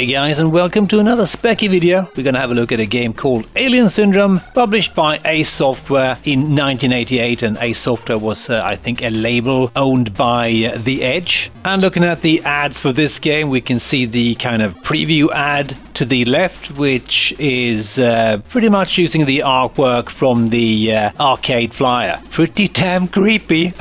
Hey guys, and welcome to another Specky video. We're gonna have a look at a game called Alien Syndrome, published by Ace Software in 1988, and Ace Software was, I think, a label owned by The Edge. And looking at the ads for this game, we can see the kind of preview ad to the left, which is pretty much using the artwork from the arcade flyer. Pretty damn creepy.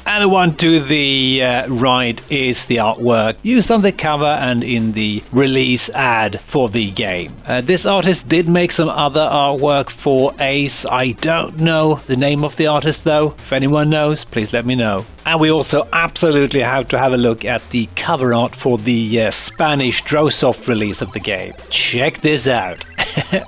And the one to the right is the artwork used on the cover and in the release ad for the game. This artist did make some other artwork for Ace. I don't know the name of the artist though. If anyone knows, please let me know. And we also absolutely have to have a look at the cover art for the Spanish Drosoft release of the game. Check this out.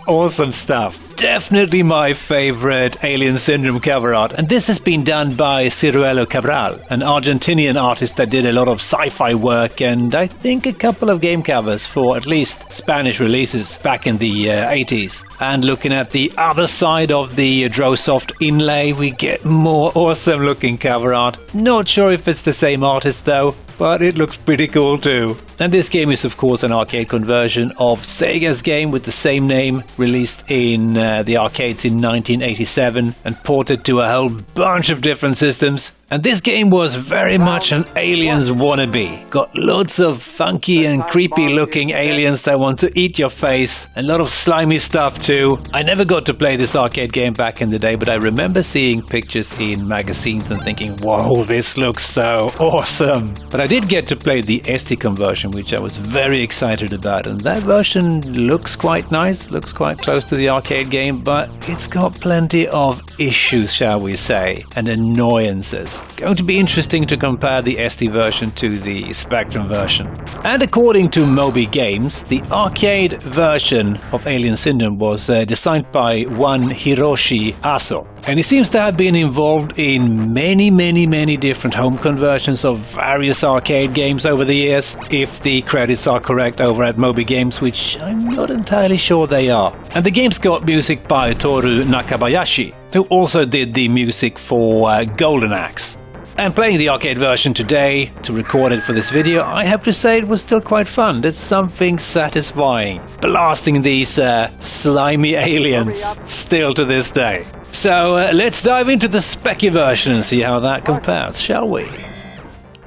Awesome stuff. Definitely my favorite Alien Syndrome cover art. And this has been done by Ciruelo Cabral, an Argentinian artist that did a lot of sci-fi work and I think a couple of game covers for at least Spanish releases back in the 80s. And looking at the other side of the Drosoft inlay, we get more awesome looking cover art. Not sure if it's the same artist though, but it looks pretty cool too. And this game is of course an arcade conversion of Sega's game with the same name, released in the arcades in 1987 and ported to a whole bunch of different systems. And this game was very much an Aliens wannabe. Got lots of funky and creepy looking aliens that want to eat your face. A lot of slimy stuff too. I never got to play this arcade game back in the day, but I remember seeing pictures in magazines and thinking, whoa, this looks so awesome. But I did get to play the SD conversion, which I was very excited about. And that version looks quite nice, looks quite close to the arcade game, but it's got plenty of issues, shall we say, and annoyances. Going to be interesting to compare the SD version to the Spectrum version. And according to Moby Games, the arcade version of Alien Syndrome was designed by one Hiroshi Aso. And he seems to have been involved in many different home conversions of various arcade games over the years, if the credits are correct over at Moby Games, which I'm not entirely sure they are. And the game's got music by Toru Nakabayashi, who also did the music for Golden Axe. And playing the arcade version today, to record it for this video, I have to say it was still quite fun. There's something satisfying blasting these slimy aliens still to this day. So let's dive into the Specky version and see how that compares, shall we?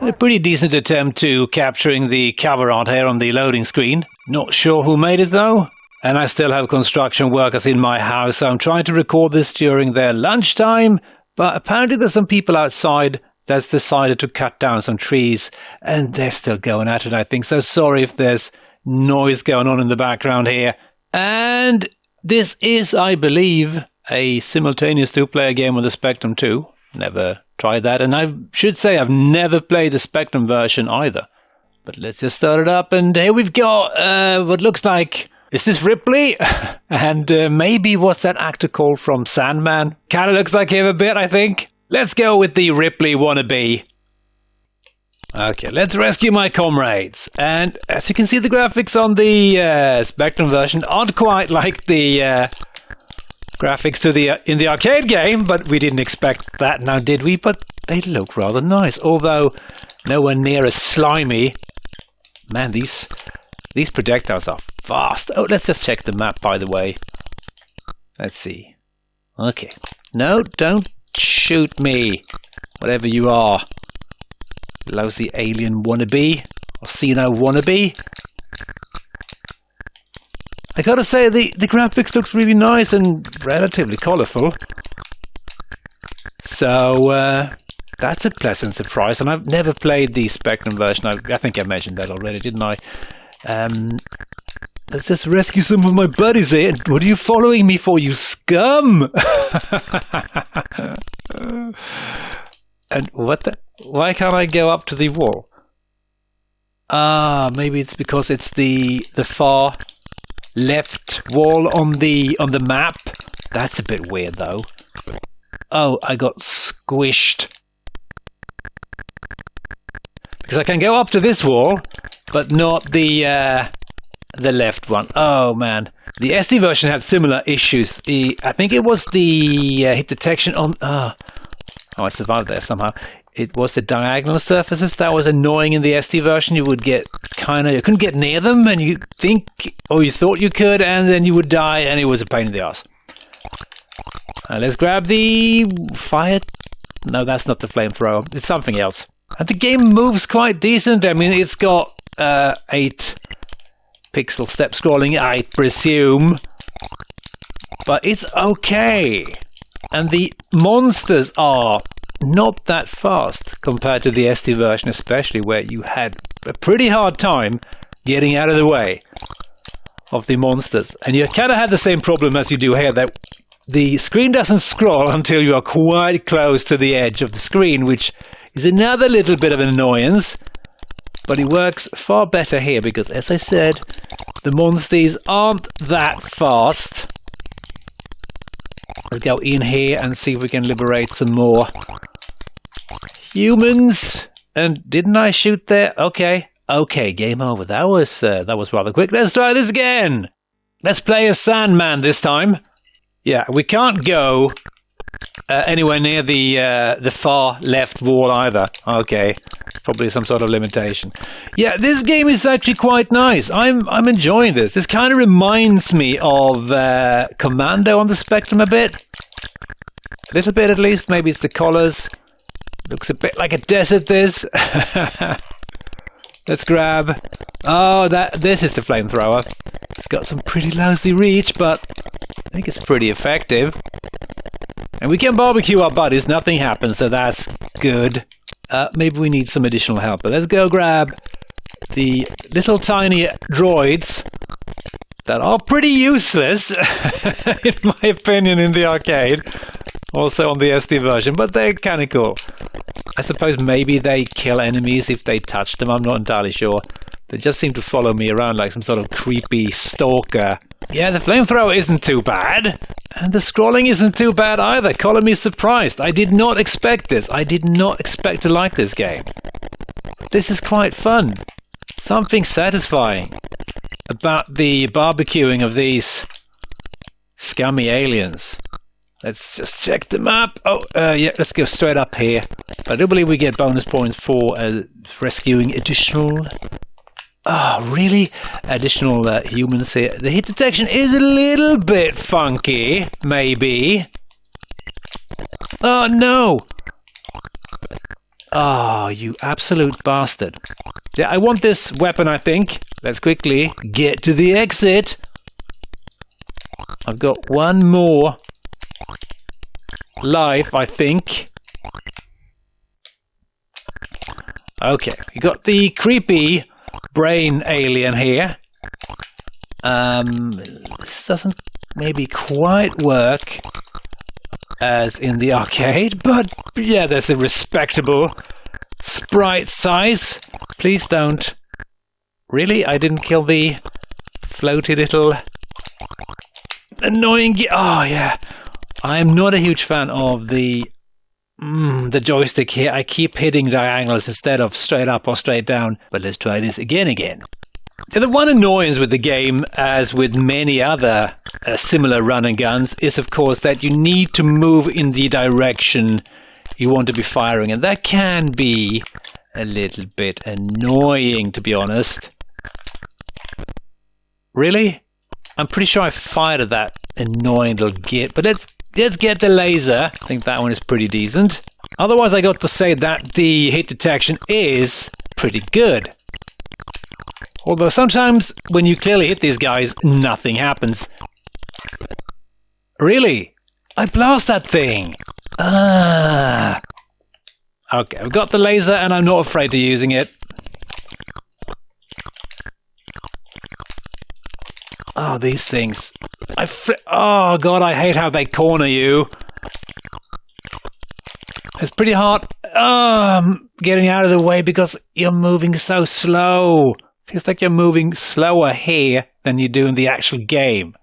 A pretty decent attempt to capturing the cover art here on the loading screen. Not sure who made it though. And I still have construction workers in my house, so I'm trying to record this during their lunchtime. But apparently there's some people outside that's decided to cut down some trees, and they're still going at it, I think. So sorry if there's noise going on in the background here. And this is, I believe, a simultaneous two-player game on the Spectrum 2. Never tried that, and I should say I've never played the Spectrum version either. But let's just start it up, and here we've got what looks like... Is this Ripley? And maybe what's that actor called from Sandman? Kind of looks like him a bit, I think. Let's go with the Ripley wannabe. Okay, let's rescue my comrades. And as you can see, the graphics on the Spectrum version aren't quite like the graphics in the arcade game, but we didn't expect that now, did we? But they look rather nice, although nowhere near as slimy. Man, these projectiles are fast. Oh, let's just check the map, by the way. Let's see. Okay. No, don't shoot me. Whatever you are. Lousy alien wannabe. Or Xeno wannabe. I gotta say, the graphics looks really nice and relatively colourful. So, that's a pleasant surprise. And I've never played the Spectrum version. I think I mentioned that already, didn't I? Let's just rescue some of my buddies here. What are you following me for, you scum? And what the? Why can't I go up to the wall? Ah, maybe it's because it's the far left wall on the map. That's a bit weird though. Oh, I got squished. Because I can go up to this wall, but not the left one. Oh man, the SD version had similar issues. I think it was the hit detection on. Oh, I survived there somehow. It was the diagonal surfaces that was annoying in the SD version. You would get you couldn't get near them, and you thought you could, and then you would die, and it was a pain in the ass. Let's grab the fire. No, that's not the flamethrower. It's something else. And the game moves quite decent. I mean, it's got 8 pixel step scrolling, I presume. But it's okay. And the monsters are not that fast compared to the SD version, especially where you had a pretty hard time getting out of the way of the monsters. And you kind of had the same problem as you do here, that the screen doesn't scroll until you are quite close to the edge of the screen, which is another little bit of an annoyance. But it works far better here because, as I said, the monsters aren't that fast. Let's go in here and see if we can liberate some more humans. And didn't I shoot there? Okay. Okay, game over. That was rather quick. Let's try this again. Let's play as Sandman this time. Yeah, we can't go anywhere near the far left wall either. Okay, probably some sort of limitation. Yeah, this game is actually quite nice. I'm enjoying this. This kind of reminds me of Commando on the Spectrum a bit. A little bit at least. Maybe it's the colors. Looks a bit like a desert, this. Let's grab... Oh, this is the flamethrower. It's got some pretty lousy reach, but I think it's pretty effective. And we can barbecue our buddies, nothing happens, so that's good. Maybe we need some additional help. But let's go grab the little tiny droids that are pretty useless, in my opinion, in the arcade. Also on the SD version, but they're kind of cool. I suppose maybe they kill enemies if they touch them, I'm not entirely sure. They just seem to follow me around like some sort of creepy stalker. Yeah, the flamethrower isn't too bad. And the scrolling isn't too bad either. Colin me surprised. I did not expect this. I did not expect to like this game. This is quite fun. Something satisfying about the barbecuing of these scummy aliens. Let's just check the map. Oh, yeah, let's go straight up here. I do believe we get bonus points for rescuing additional... Oh, really? Additional humans here. The hit detection is a little bit funky, maybe. Oh, no! Oh, you absolute bastard. Yeah, I want this weapon, I think. Let's quickly get to the exit. I've got one more life, I think. Okay, we got the creepy brain alien here. This doesn't maybe quite work as in the arcade, but yeah, there's a respectable sprite size. Please don't. Really? I didn't kill the floaty little annoying... Oh, yeah. I'm not a huge fan of the joystick here. I keep hitting diagonals instead of straight up or straight down. But let's try this again. The one annoyance with the game, as with many other similar run and guns, is of course that you need to move in the direction you want to be firing. And that can be a little bit annoying, to be honest. Really? I'm pretty sure I fired at that annoying little git, but let's get the laser. I think that one is pretty decent. Otherwise, I got to say that the hit detection is pretty good. Although sometimes when you clearly hit these guys, nothing happens. Really? I blast that thing. Ah. Okay, I've got the laser and I'm not afraid to using it. Oh, these things. Oh, God, I hate how they corner you. It's pretty hard getting out of the way because you're moving so slow. Feels like you're moving slower here than you do in the actual game.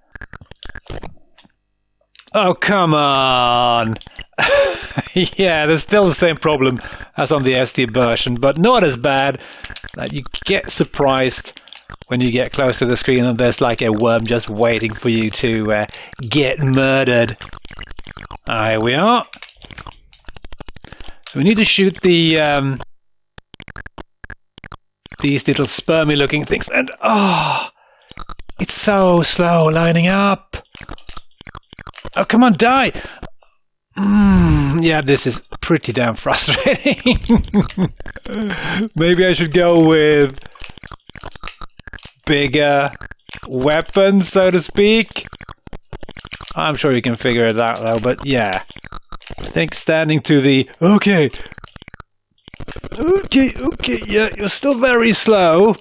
Oh, come on. Yeah, there's still the same problem as on the SD version, but not as bad. You get surprised when you get close to the screen and there's like a worm just waiting for you to get murdered. Here we are. So we need to shoot the these little spermy looking things, and it's so slow lining up. Oh, come on, die! Yeah, this is pretty damn frustrating. Maybe I should go with bigger weapons, so to speak. I'm sure you can figure it out though, but yeah. I think standing to the... Okay, yeah, you're still very slow.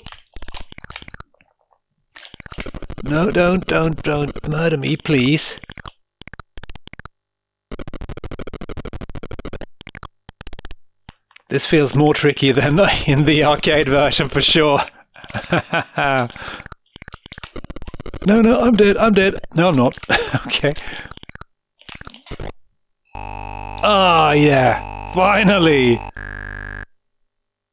No, don't murder me, please. This feels more tricky than in the arcade version for sure. No, I'm dead. No, I'm not. Okay. Ah, yeah. Finally.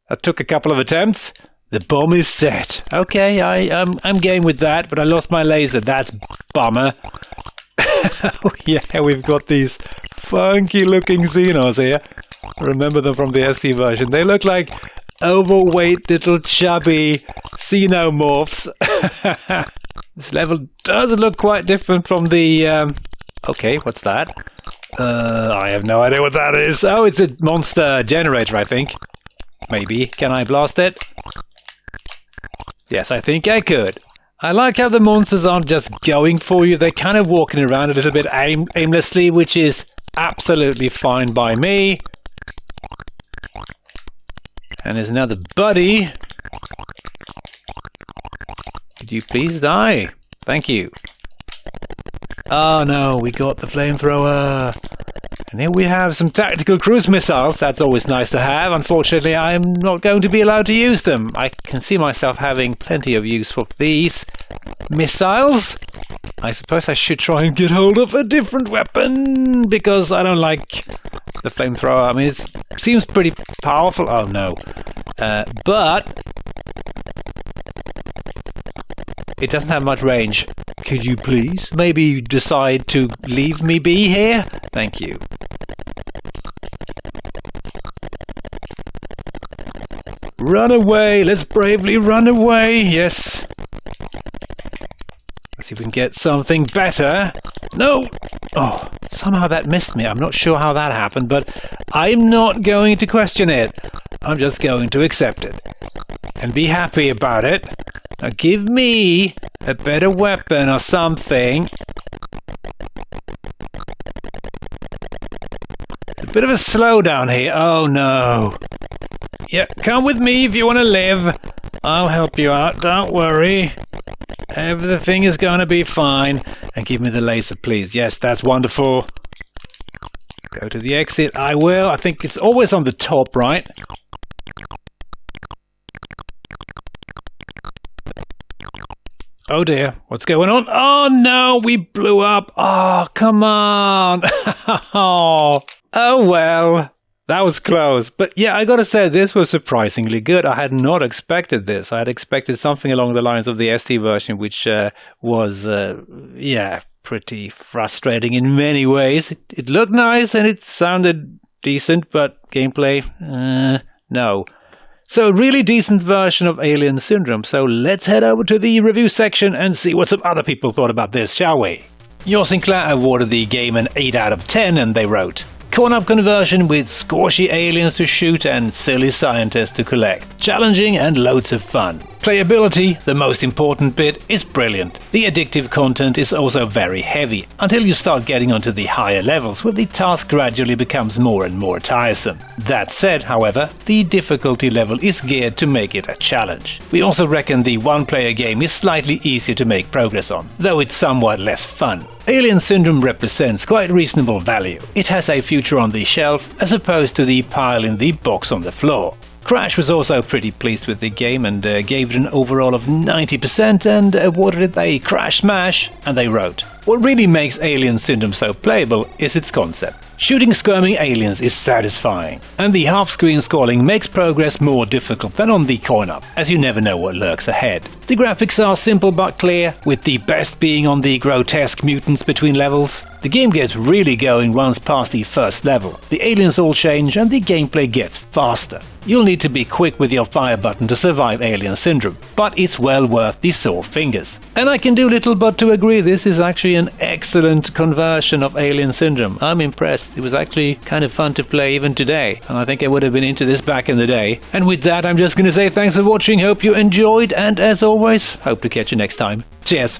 That took a couple of attempts. The bomb is set. Okay, I'm game with that, but I lost my laser. That's bummer. Oh, yeah, we've got these funky looking Xenos here. I remember them from the SD version. They look like overweight little chubby xenomorphs. This level does look quite different from the... Okay, what's that? I have no idea what that is. Oh, it's a monster generator, I think. Maybe. Can I blast it? Yes, I think I could. I like how the monsters aren't just going for you. They're kind of walking around a little bit aimlessly, which is absolutely fine by me. And there's another buddy. Could you please die? Thank you. Oh no, we got the flamethrower. And here we have some tactical cruise missiles. That's always nice to have. Unfortunately, I'm not going to be allowed to use them. I can see myself having plenty of use for these missiles. I suppose I should try and get hold of a different weapon, because I don't like the flamethrower. I mean, it seems pretty powerful. Oh no. But it doesn't have much range. Could you please maybe decide to leave me be here? Thank you. Run away! Let's bravely run away! Yes. Let's see if we can get something better. No! Oh, somehow that missed me. I'm not sure how that happened, but I'm not going to question it. I'm just going to accept it. And be happy about it. Now give me a better weapon or something. It's a bit of a slowdown here. Oh no. Yeah, come with me if you want to live. I'll help you out, don't worry. Everything is going to be fine. And give me the laser, please. Yes, that's wonderful. Go to the exit. I will. I think it's always on the top, right? Oh dear, what's going on? Oh no, we blew up. Oh, come on. Oh well. That was close. But yeah, I gotta say, this was surprisingly good. I had not expected this. I had expected something along the lines of the SD version, which was, pretty frustrating in many ways. It looked nice and it sounded decent, but gameplay, no. So a really decent version of Alien Syndrome. So let's head over to the review section and see what some other people thought about this, shall we? Your Sinclair awarded the game an 8 out of 10, and they wrote, corn-up conversion with squashy aliens to shoot and silly scientists to collect. Challenging and loads of fun. Playability, the most important bit, is brilliant. The addictive content is also very heavy, until you start getting onto the higher levels where the task gradually becomes more and more tiresome. That said, however, the difficulty level is geared to make it a challenge. We also reckon the one-player game is slightly easier to make progress on, though it's somewhat less fun. Alien Syndrome represents quite reasonable value. It has a future on the shelf, as opposed to the pile in the box on the floor. Crash was also pretty pleased with the game and gave it an overall of 90% and awarded it a Crash Smash, and they wrote, what really makes Alien Syndrome so playable is its concept. Shooting squirming aliens is satisfying, and the half-screen scrolling makes progress more difficult than on the coin-up, as you never know what lurks ahead. The graphics are simple but clear, with the best being on the grotesque mutants between levels. The game gets really going once past the first level. The aliens all change and the gameplay gets faster. You'll need to be quick with your fire button to survive Alien Syndrome, but it's well worth the sore fingers. And I can do little but to agree, this is actually an excellent conversion of Alien Syndrome. I'm impressed. It was actually kind of fun to play even today, and I think I would have been into this back in the day. And with that, I'm just going to say thanks for watching, hope you enjoyed, and as always, hope to catch you next time. Cheers!